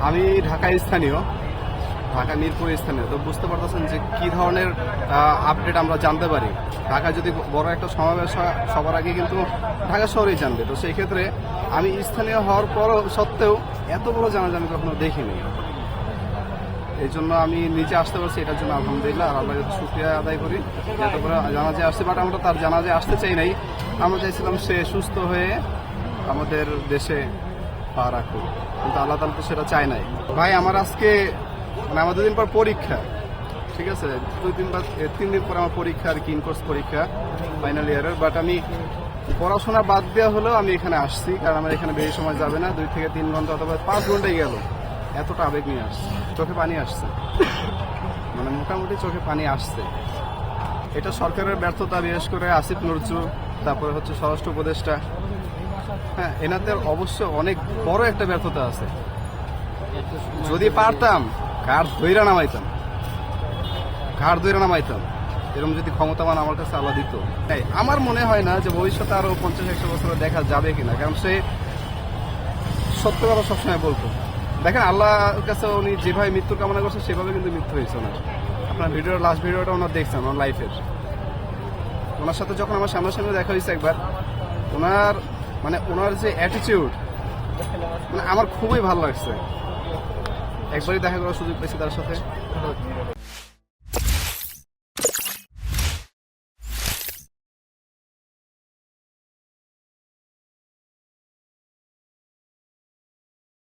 আমি ঢাকায় স্থানীয়, ঢাকা মিরপুরে স্থানীয়, তো বুঝতে পারতেছেন যে কি ধরনের আপডেট আমরা জানতে পারি। ঢাকা যদি বড় একটা সমাবেশ হয় সবার আগে কিন্তু ঢাকা শহরেই জানবে। তো সেই ক্ষেত্রে আমি স্থানীয় হওয়ার পরও সত্ত্বেও এত বড় জানাজা আমি কখনো দেখিনি। এই জন্য আমি নিচে আসতে পারছি, এটার জন্য আলহামদুলিল্লাহ আর আল্লাহর কাছে শুকরিয়া আদায় করি। এত বড় জানাজে আসছে, বাট আমরা তার জানাজে আসতে চাই নাই। আমরা চাইছিলাম সে সুস্থ হয়ে আমাদের দেশে পা রাখুক, কিন্তু আল্লাহ তাআলা তো সেটা চায় নাই। ভাই আমার আজকে আমার 2 দিন পর পরীক্ষা, ঠিক আছে, 3 দিন পর আমার পরীক্ষা, আর কি ইনকোর্স পরীক্ষা ফাইনাল ইয়ারের। বাট আমি পড়াশোনা বাদ দেওয়া হলেও আমি এখানে আসছি, কারণ আমার এখানে বেশি সময় যাবে না, 2 থেকে 3 ঘন্টা অথবা 5 ঘন্টাই গেল। এতটা আবেগ নিয়ে আসছে, চোখে পানি আসছে, মানে মোটামুটি চোখে পানি আসছে। এটা সরকারের ব্যর্থতা, বিশেষ করে আসিফ নজরুল, তারপরে হচ্ছে স্বরাষ্ট্র উপদেষ্টা, হ্যাঁ এনাদের অবশ্য অনেক বড় একটা ব্যর্থতা আছে। যদি পারতাম ঘাড় ধইরা নামাইতাম, এরকম যদি ক্ষমতাবান আমার কাছে আল্লাহ দিত। তাই আমার মনে হয় না যে ভবিষ্যতে আরো 50-100 বছর দেখা যাবে কিনা, কারণ সে সত্য কথা সবসময় বলতো। দেখেন আল্লাহর কাছে উনি যেভাবে মৃত্যুর কামনা করছে সেভাবে কিন্তু মৃত্যু হয়েছে ওনার। আপনার লাস্ট ভিডিওটা ওনার দেখছেন ওনার লাইফের। ওনার সাথে যখন আমার সামনাসামনি দেখা হয়েছে একবার, ওনার যে অ্যাটিটিউড, আমার খুবই ভালো লাগছে। একবারই দেখা করার সুযোগ পেয়েছি তার সাথে।